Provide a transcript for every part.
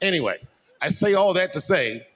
Anyway, I say all that to say,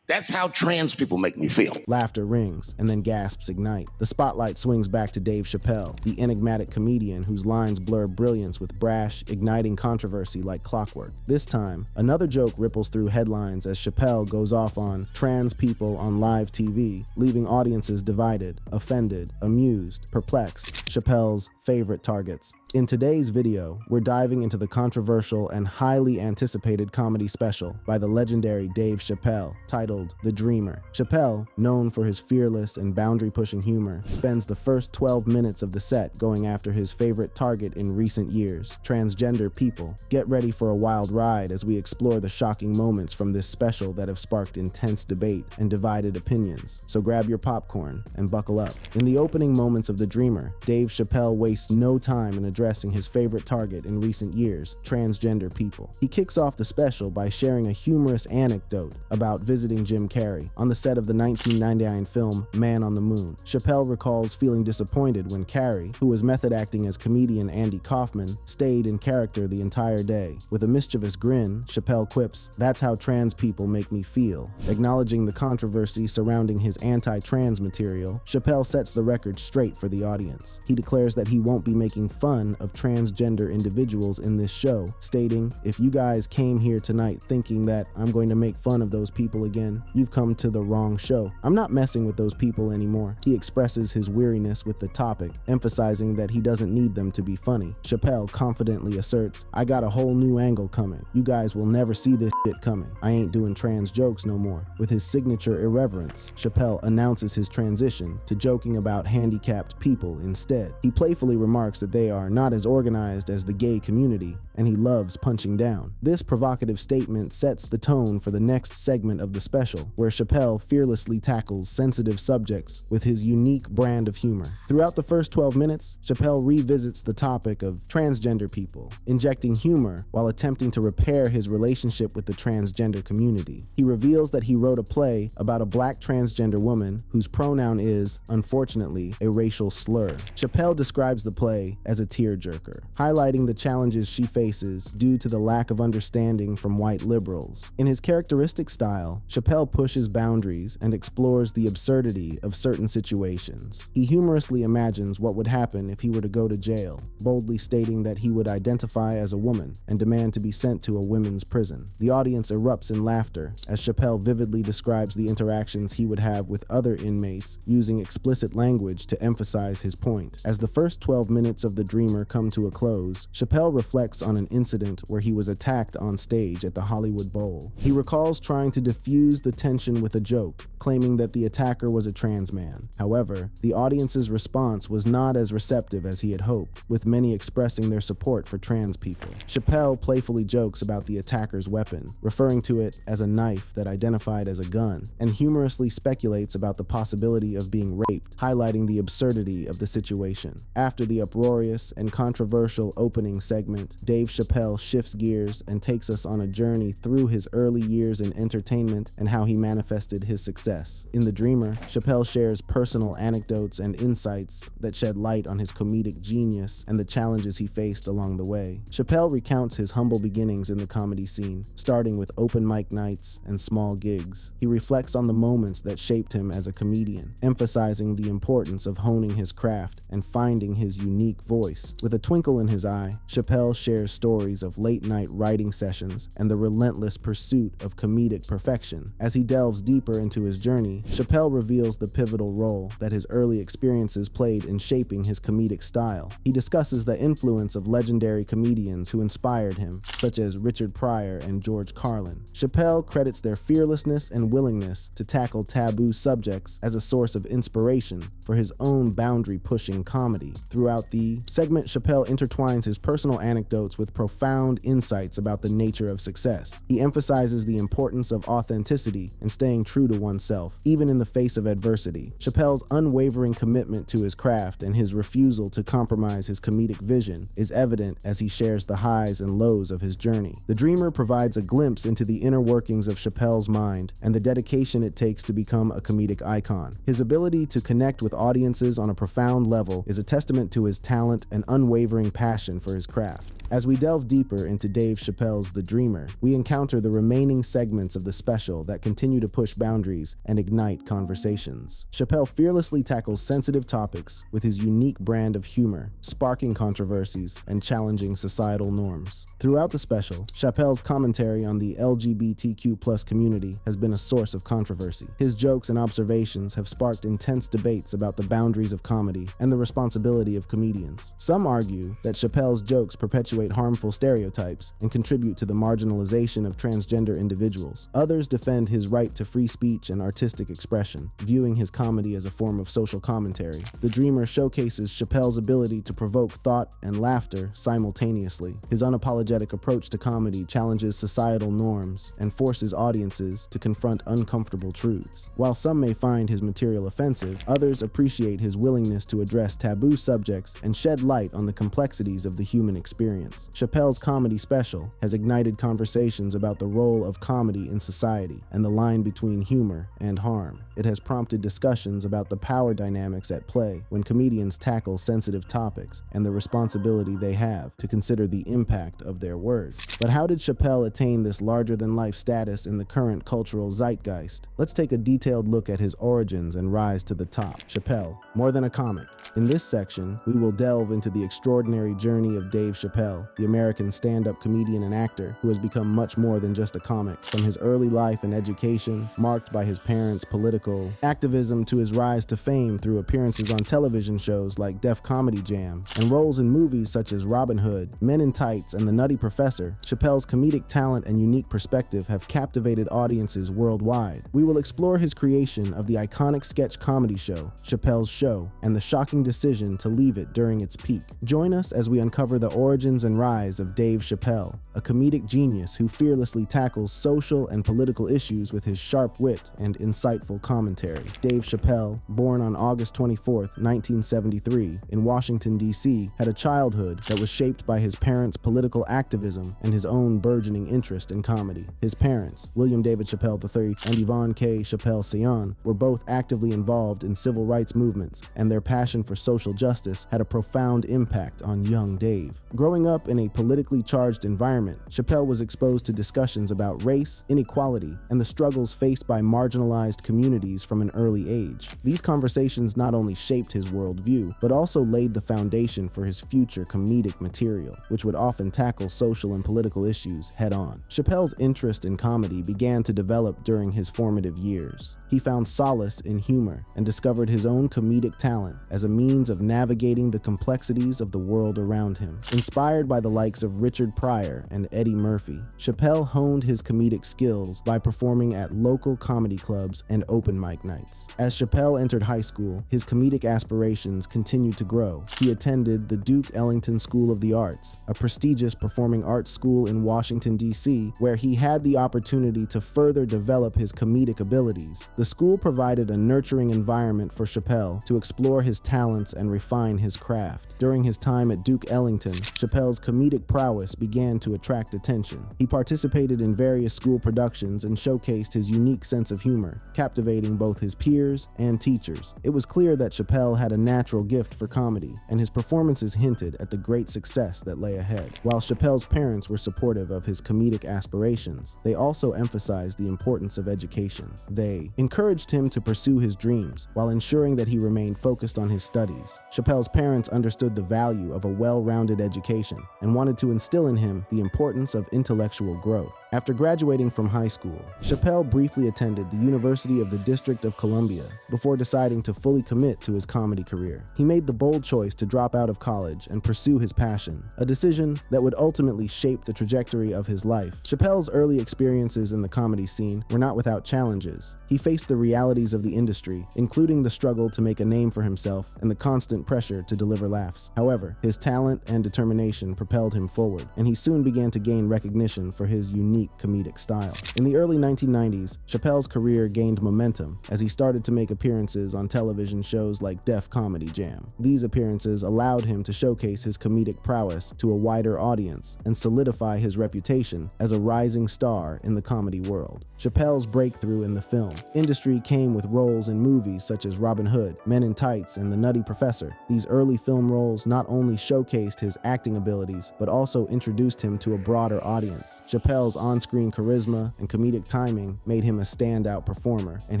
that's how trans people make me feel. Laughter rings, and then gasps ignite. The spotlight swings back to Dave Chapelle, the enigmatic comedian whose lines blur brilliance with brash, igniting controversy like clockwork. This time, another joke ripples through headlines as Chapelle goes off on trans people on live TV, leaving audiences divided, offended, amused, perplexed. Chapelle's favorite targets. In today's video, we're diving into the controversial and highly anticipated comedy special by the legendary Dave Chapelle, titled The Dreamer. Chapelle, known for his fearless and boundary-pushing humor, spends the first 12 minutes of the set going after his favorite target in recent years, transgender people. Get ready for a wild ride as we explore the shocking moments from this special that have sparked intense debate and divided opinions. So grab your popcorn and buckle up. In the opening moments of The Dreamer, Dave Chapelle wastes no time in addressing his favorite target in recent years, transgender people. He kicks off the special by sharing a humorous anecdote about visiting Jim Carrey on the set of the 1999 film Man on the Moon. Chapelle recalls feeling disappointed when Carrey, who was method acting as comedian Andy Kaufman, stayed in character the entire day. With a mischievous grin, Chapelle quips, "That's how trans people make me feel." Acknowledging the controversy surrounding his anti-trans material, Chapelle sets the record straight for the audience. He declares that he won't be making fun of transgender individuals in this show, stating, "If you guys came here tonight thinking that I'm going to make fun of those people again, you've come to the wrong show. I'm not messing with those people anymore." He expresses his weariness with the topic, emphasizing that he doesn't need them to be funny. Chapelle confidently asserts, "I got a whole new angle coming. You guys will never see this shit coming. I ain't doing trans jokes no more." With his signature irreverence, Chapelle announces his transition to joking about handicapped people instead. He playfully remarks that they are not as organized as the gay community, and he loves punching down. This provocative statement sets the tone for the next segment of the special, where Chapelle fearlessly tackles sensitive subjects with his unique brand of humor. Throughout the first 12 minutes, Chapelle revisits the topic of transgender people, injecting humor while attempting to repair his relationship with the transgender community. He reveals that he wrote a play about a black transgender woman whose pronoun is, unfortunately, a racial slur. Chapelle describes the play as a tearjerker, highlighting the challenges she faces due to the lack of understanding from white liberals. In his characteristic style, Chapelle pushes boundaries and explores the absurdity of certain situations. He humorously imagines what would happen if he were to go to jail, boldly stating that he would identify as a woman and demand to be sent to a women's prison. The audience erupts in laughter as Chapelle vividly describes the interactions he would have with other inmates, using explicit language to emphasize his point. As the first 12 minutes of The Dreamer come to a close, Chapelle reflects on an incident where he was attacked on stage at the Hollywood Bowl. He recalls trying to diffuse the tension with a joke, claiming that the attacker was a trans man. However, the audience's response was not as receptive as he had hoped, with many expressing their support for trans people. Chapelle playfully jokes about the attacker's weapon, referring to it as a knife that identified as a gun, and humorously speculates about the possibility of being raped, highlighting the absurdity of the situation. After the uproarious and controversial opening segment, Dave Chapelle shifts gears and takes us on a journey through his early years in entertainment and how he manifested his success. In The Dreamer, Chapelle shares personal anecdotes and insights that shed light on his comedic genius and the challenges he faced along the way. Chapelle recounts his humble beginnings in the comedy scene, starting with open mic nights and small gigs. He reflects on the moments that shaped him as a comedian, emphasizing the importance of honing his craft and finding his unique voice. With a twinkle in his eye, Chapelle shares stories of late-night writing sessions and the relentless pursuit of comedic perfection. As he delves deeper into his journey, Chapelle reveals the pivotal role that his early experiences played in shaping his comedic style. He discusses the influence of legendary comedians who inspired him, such as Richard Pryor and George Carlin. Chapelle credits their fearlessness and willingness to tackle taboo subjects as a source of inspiration for his own boundary-pushing comedy. Throughout the segment, Chapelle intertwines his personal anecdotes with profound insights about the nature of success. He emphasizes the importance of authenticity and staying true to oneself, even in the face of adversity. Chapelle's unwavering commitment to his craft and his refusal to compromise his comedic vision is evident as he shares the highs and lows of his journey. The Dreamer provides a glimpse into the inner workings of Chapelle's mind and the dedication it takes to become a comedic icon. His ability to connect with audiences on a profound level is a testament to his talent and unwavering passion for his craft. As we delve deeper into Dave Chappelle's The Dreamer, we encounter the remaining segments of the special that continue to push boundaries and ignite conversations. Chappelle fearlessly tackles sensitive topics with his unique brand of humor, sparking controversies and challenging societal norms. Throughout the special, Chappelle's commentary on the LGBTQ+ community has been a source of controversy. His jokes and observations have sparked intense debates about the boundaries of comedy and the responsibility of comedians. Some argue that Chappelle's jokes perpetuate harmful stereotypes and contribute to the marginalization of transgender individuals. Others defend his right to free speech and artistic expression, viewing his comedy as a form of social commentary. The Dreamer showcases Chappelle's ability to provoke thought and laughter simultaneously. His unapologetic approach to comedy challenges societal norms and forces audiences to confront uncomfortable truths. While some may find his material offensive, others appreciate his willingness to address taboo subjects and shed light on the complexities of the human experience. Chappelle's comedy special has ignited conversations about the role of comedy in society and the line between humor and harm. It has prompted discussions about the power dynamics at play when comedians tackle sensitive topics and the responsibility they have to consider the impact of their words. But how did Chappelle attain this larger-than-life status in the current cultural zeitgeist? Let's take a detailed look at his origins and rise to the top. Chappelle, more than a comic. In this section, we will delve into the extraordinary journey of Dave Chappelle, the American stand-up comedian and actor who has become much more than just a comic. From his early life and education, marked by his parents' political activism, to his rise to fame through appearances on television shows like Def Comedy Jam and roles in movies such as Robin Hood, Men in Tights, and The Nutty Professor, Chappelle's comedic talent and unique perspective have captivated audiences worldwide. We will explore his creation of the iconic sketch comedy show, Chappelle's Show, and the shocking decision to leave it during its peak. Join us as we uncover the origins and rise of Dave Chappelle, a comedic genius who fearlessly tackles social and political issues with his sharp wit and insightful commentary. Dave Chappelle, born on August 24, 1973, in Washington, D.C., had a childhood that was shaped by his parents' political activism and his own burgeoning interest in comedy. His parents, William David Chappelle III and Yvonne K. Chappelle Sion, were both actively involved in civil rights movements, and their passion for social justice had a profound impact on young Dave. Growing up in a politically charged environment, Chappelle was exposed to discussions about race, inequality, and the struggles faced by marginalized communities from an early age. These conversations not only shaped his worldview, but also laid the foundation for his future comedic material, which would often tackle social and political issues head-on. Chappelle's interest in comedy began to develop during his formative years. He found solace in humor and discovered his own comedic talent as a means of navigating the complexities of the world around him. Inspired by the likes of Richard Pryor and Eddie Murphy, Chappelle honed his comedic skills by performing at local comedy clubs and open mic nights. As Chappelle entered high school, his comedic aspirations continued to grow. He attended the Duke Ellington School of the Arts, a prestigious performing arts school in Washington, D.C., where he had the opportunity to further develop his comedic abilities. The school provided a nurturing environment for Chappelle to explore his talents and refine his craft. During his time at Duke Ellington, Chappelle's comedic prowess began to attract attention. He participated in various school productions and showcased his unique sense of humor, captivating both his peers and teachers. It was clear that Chappelle had a natural gift for comedy, and his performances hinted at the great success that lay ahead. While Chappelle's parents were supportive of his comedic aspirations, they also emphasized the importance of education. They encouraged him to pursue his dreams while ensuring that he remained focused on his studies. Chappelle's parents understood the value of a well-rounded education and wanted to instill in him the importance of intellectual growth. After graduating from high school, Chappelle briefly attended the University of the District of Columbia before deciding to fully commit to his comedy career. He made the bold choice to drop out of college and pursue his passion, a decision that would ultimately shape the trajectory of his life. Chappelle's early experiences in the comedy scene were not without challenges. He faced the realities of the industry, including the struggle to make a name for himself and the constant pressure to deliver laughs. However, his talent and determination propelled him forward, and he soon began to gain recognition for his unique comedic style. In the early 1990s, Chappelle's career gained momentum as he started to make appearances on television shows like Def Comedy Jam. These appearances allowed him to showcase his comedic prowess to a wider audience and solidify his reputation as a rising star in the comedy world. Chappelle's breakthrough in the film industry came with roles in movies such as Robin Hood, Men in Tights, and The Nutty Professor. These early film roles roles not only showcased his acting abilities, but also introduced him to a broader audience. Chapelle's on-screen charisma and comedic timing made him a standout performer, and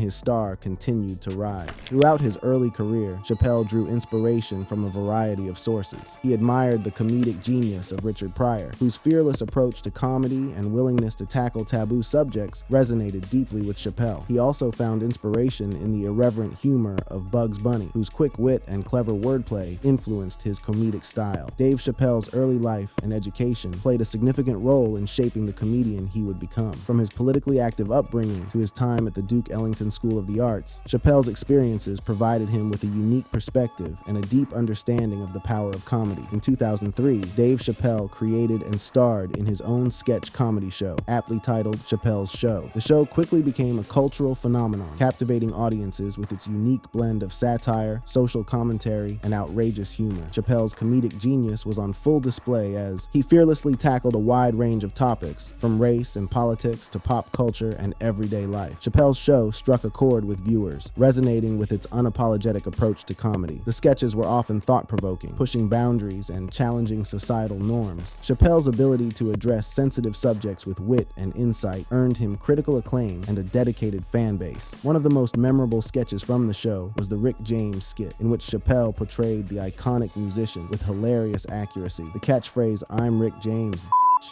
his star continued to rise. Throughout his early career, Chapelle drew inspiration from a variety of sources. He admired the comedic genius of Richard Pryor, whose fearless approach to comedy and willingness to tackle taboo subjects resonated deeply with Chapelle. He also found inspiration in the irreverent humor of Bugs Bunny, whose quick wit and clever wordplay influenced his comedic style. Dave Chappelle's early life and education played a significant role in shaping the comedian he would become. From his politically active upbringing to his time at the Duke Ellington School of the Arts, Chappelle's experiences provided him with a unique perspective and a deep understanding of the power of comedy. In 2003, Dave Chappelle created and starred in his own sketch comedy show, aptly titled Chappelle's Show. The show quickly became a cultural phenomenon, captivating audiences with its unique blend of satire, social commentary, and outrageous humor. Chappelle's comedic genius was on full display as he fearlessly tackled a wide range of topics, from race and politics to pop culture and everyday life. Chappelle's show struck a chord with viewers, resonating with its unapologetic approach to comedy. The sketches were often thought-provoking, pushing boundaries and challenging societal norms. Chappelle's ability to address sensitive subjects with wit and insight earned him critical acclaim and a dedicated fan base. One of the most memorable sketches from the show was the Rick James skit, in which Chappelle portrayed the iconic musician with hilarious accuracy. The catchphrase, "I'm Rick James,"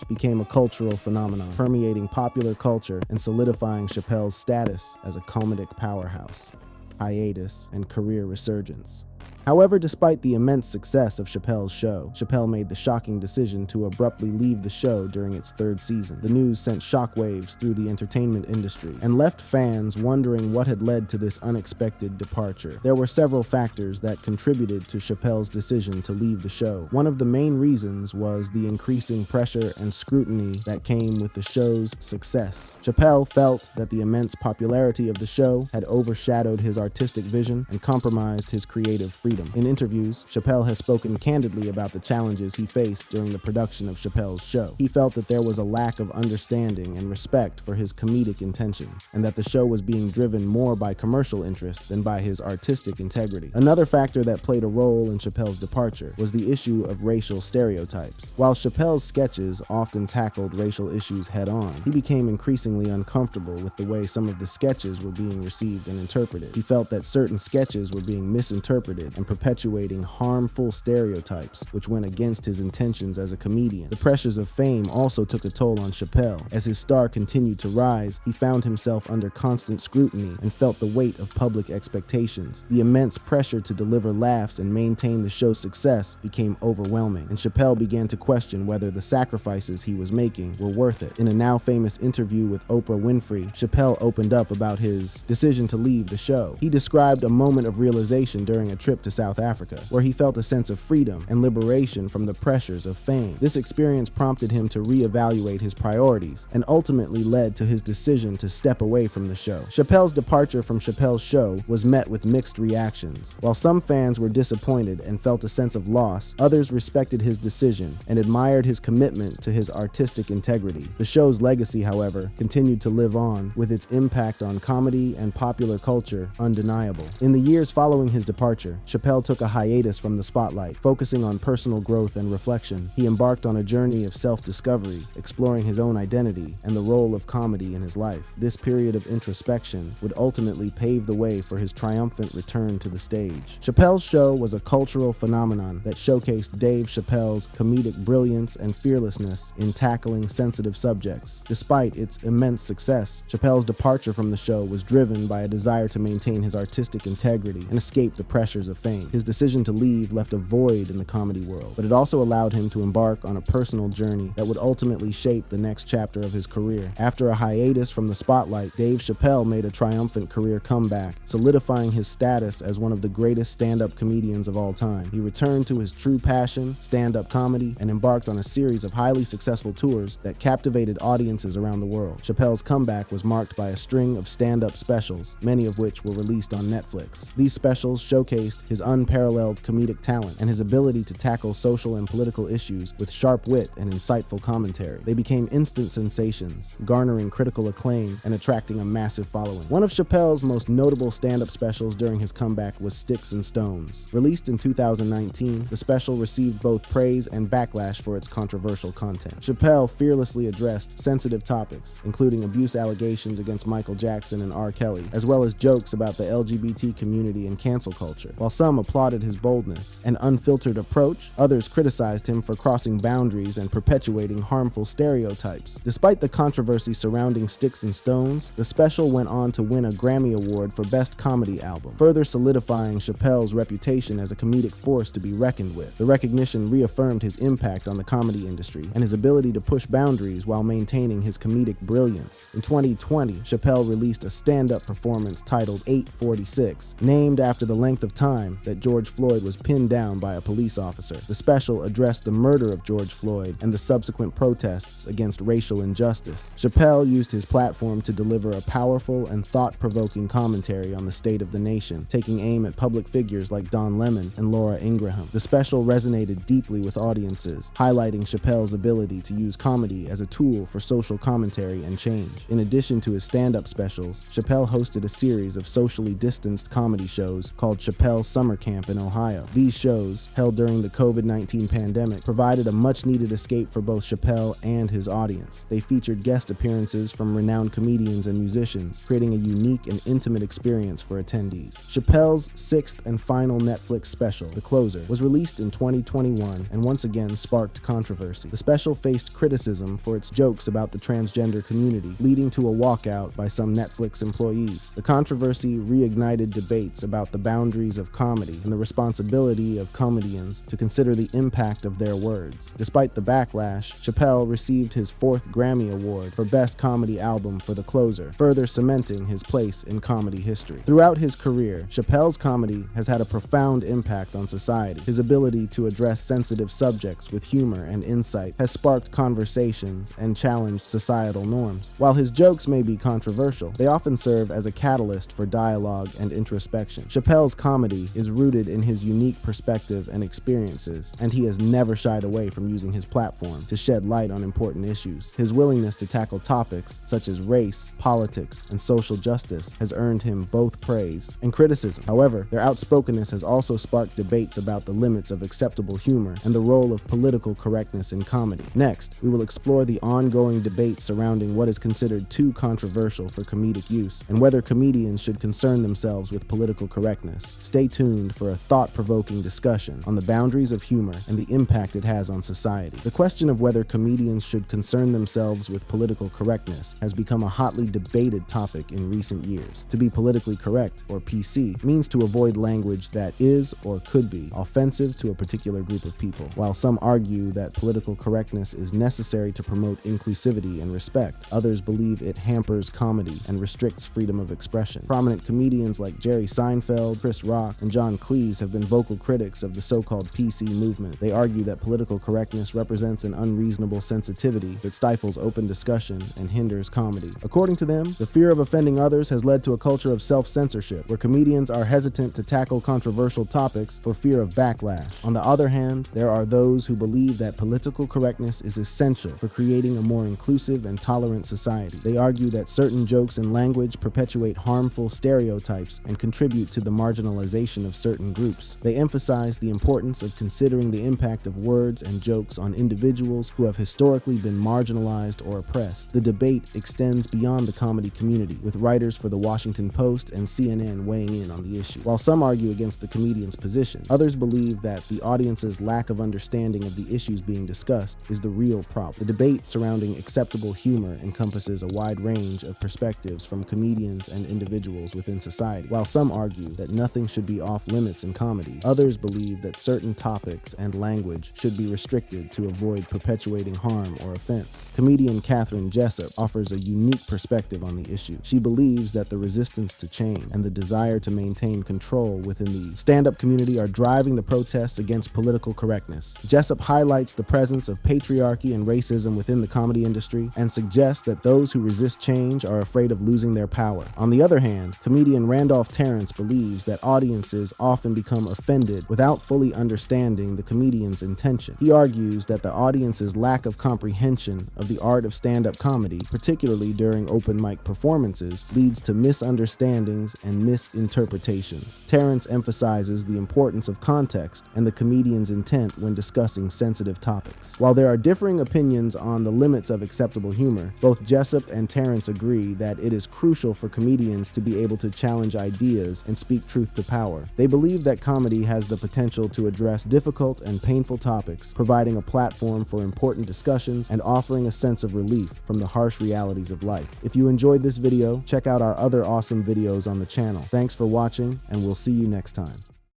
became a cultural phenomenon, permeating popular culture and solidifying Chappelle's status as a comedic powerhouse. Hiatus and career resurgence. However, despite the immense success of Chappelle's show, Chappelle made the shocking decision to abruptly leave the show during its third season. The news sent shockwaves through the entertainment industry and left fans wondering what had led to this unexpected departure. There were several factors that contributed to Chappelle's decision to leave the show. One of the main reasons was the increasing pressure and scrutiny that came with the show's success. Chappelle felt that the immense popularity of the show had overshadowed his artistic vision and compromised his creative freedom. In interviews, Chappelle has spoken candidly about the challenges he faced during the production of Chappelle's Show. He felt that there was a lack of understanding and respect for his comedic intentions, and that the show was being driven more by commercial interest than by his artistic integrity. Another factor that played a role in Chappelle's departure was the issue of racial stereotypes. While Chappelle's sketches often tackled racial issues head-on, he became increasingly uncomfortable with the way some of the sketches were being received and interpreted. He felt that certain sketches were being misinterpreted and perpetuating harmful stereotypes, which went against his intentions as a comedian. The pressures of fame also took a toll on Chappelle. As his star continued to rise, he found himself under constant scrutiny and felt the weight of public expectations. The immense pressure to deliver laughs and maintain the show's success became overwhelming, and Chappelle began to question whether the sacrifices he was making were worth it. In a now famous interview with Oprah Winfrey, Chappelle opened up about his decision to leave the show. He described a moment of realization during a trip to South Africa, where he felt a sense of freedom and liberation from the pressures of fame. This experience prompted him to reevaluate his priorities and ultimately led to his decision to step away from the show. Chappelle's departure from Chappelle's Show was met with mixed reactions. While some fans were disappointed and felt a sense of loss, others respected his decision and admired his commitment to his artistic integrity. The show's legacy, however, continued to live on, with its impact on comedy and popular culture undeniable. In the years following his departure, Chappelle took a hiatus from the spotlight, focusing on personal growth and reflection. He embarked on a journey of self-discovery, exploring his own identity and the role of comedy in his life. This period of introspection would ultimately pave the way for his triumphant return to the stage. Chappelle's Show was a cultural phenomenon that showcased Dave Chappelle's comedic brilliance and fearlessness in tackling sensitive subjects. Despite its immense success, Chappelle's departure from the show was driven by a desire to maintain his artistic integrity and escape the pressures of fame. His decision to leave left a void in the comedy world, but it also allowed him to embark on a personal journey that would ultimately shape the next chapter of his career. After a hiatus from the spotlight, Dave Chappelle made a triumphant career comeback, solidifying his status as one of the greatest stand-up comedians of all time. He returned to his true passion, stand-up comedy, and embarked on a series of highly successful tours that captivated audiences around the world. Chappelle's comeback was marked by a string of stand-up specials, many of which were released on Netflix. These specials showcased his his unparalleled comedic talent, and his ability to tackle social and political issues with sharp wit and insightful commentary. They became instant sensations, garnering critical acclaim and attracting a massive following. One of Chapelle's most notable stand-up specials during his comeback was Sticks and Stones. Released in 2019, the special received both praise and backlash for its controversial content. Chapelle fearlessly addressed sensitive topics, including abuse allegations against Michael Jackson and R. Kelly, as well as jokes about the LGBT community and cancel culture. While some applauded his boldness and unfiltered approach, others criticized him for crossing boundaries and perpetuating harmful stereotypes. Despite the controversy surrounding Sticks and Stones, the special went on to win a Grammy Award for Best Comedy Album, further solidifying Chapelle's reputation as a comedic force to be reckoned with. The recognition reaffirmed his impact on the comedy industry and his ability to push boundaries while maintaining his comedic brilliance. In 2020, Chapelle released a stand-up performance titled 846, named after the length of time that George Floyd was pinned down by a police officer. The special addressed the murder of George Floyd and the subsequent protests against racial injustice. Chapelle used his platform to deliver a powerful and thought-provoking commentary on the state of the nation, taking aim at public figures like Don Lemon and Laura Ingraham. The special resonated deeply with audiences, highlighting Chapelle's ability to use comedy as a tool for social commentary and change. In addition to his stand-up specials, Chapelle hosted a series of socially distanced comedy shows called Chapelle Summer Camp in Ohio. These shows, held during the COVID-19 pandemic, provided a much-needed escape for both Chapelle and his audience. They featured guest appearances from renowned comedians and musicians, creating a unique and intimate experience for attendees. Chapelle's sixth and final Netflix special, The Closer, was released in 2021 and once again sparked controversy. The special faced criticism for its jokes about the transgender community, leading to a walkout by some Netflix employees. The controversy reignited debates about the boundaries of comedy and the responsibility of comedians to consider the impact of their words. Despite the backlash, Chapelle received his fourth Grammy Award for Best Comedy Album for The Closer, further cementing his place in comedy history. Throughout his career, Chapelle's comedy has had a profound impact on society. His ability to address sensitive subjects with humor and insight has sparked conversations and challenged societal norms. While his jokes may be controversial, they often serve as a catalyst for dialogue and introspection. Chapelle's comedy is rooted in his unique perspective and experiences, and he has never shied away from using his platform to shed light on important issues. His willingness to tackle topics such as race, politics, and social justice has earned him both praise and criticism. However, their outspokenness has also sparked debates about the limits of acceptable humor and the role of political correctness in comedy. Next, we will explore the ongoing debate surrounding what is considered too controversial for comedic use and whether comedians should concern themselves with political correctness. Stay tuned for a thought-provoking discussion on the boundaries of humor and the impact it has on society. The question of whether comedians should concern themselves with political correctness has become a hotly debated topic in recent years. To be politically correct, or PC, means to avoid language that is or could be offensive to a particular group of people. While some argue that political correctness is necessary to promote inclusivity and respect, others believe it hampers comedy and restricts freedom of expression. Prominent comedians like Jerry Seinfeld, Chris Rock, and John Cleese have been vocal critics of the so-called PC movement. They argue that political correctness represents an unreasonable sensitivity that stifles open discussion and hinders comedy. According to them, the fear of offending others has led to a culture of self-censorship, where comedians are hesitant to tackle controversial topics for fear of backlash. On the other hand, there are those who believe that political correctness is essential for creating a more inclusive and tolerant society. They argue that certain jokes and language perpetuate harmful stereotypes and contribute to the marginalization of certain groups. They emphasize the importance of considering the impact of words and jokes on individuals who have historically been marginalized or oppressed. The debate extends beyond the comedy community, with writers for The Washington Post and CNN weighing in on the issue. While some argue against the comedian's position, others believe that the audience's lack of understanding of the issues being discussed is the real problem. The debate surrounding acceptable humor encompasses a wide range of perspectives from comedians and individuals within society. While some argue that nothing should be off limits in comedy, others believe that certain topics and language should be restricted to avoid perpetuating harm or offense. Comedian Katherine Jessup offers a unique perspective on the issue. She believes that the resistance to change and the desire to maintain control within the stand-up community are driving the protests against political correctness. Jessup highlights the presence of patriarchy and racism within the comedy industry and suggests that those who resist change are afraid of losing their power. On the other hand, comedian Randolph Terrence believes that audiences audiences often become offended without fully understanding the comedian's intention. He argues that the audience's lack of comprehension of the art of stand-up comedy, particularly during open mic performances, leads to misunderstandings and misinterpretations. Terrence emphasizes the importance of context and the comedian's intent when discussing sensitive topics. While there are differing opinions on the limits of acceptable humor, both Jessup and Terrence agree that it is crucial for comedians to be able to challenge ideas and speak truth to power. They believe that comedy has the potential to address difficult and painful topics, providing a platform for important discussions and offering a sense of relief from the harsh realities of life. If you enjoyed this video, check out our other awesome videos on the channel. Thanks for watching, and we'll see you next time.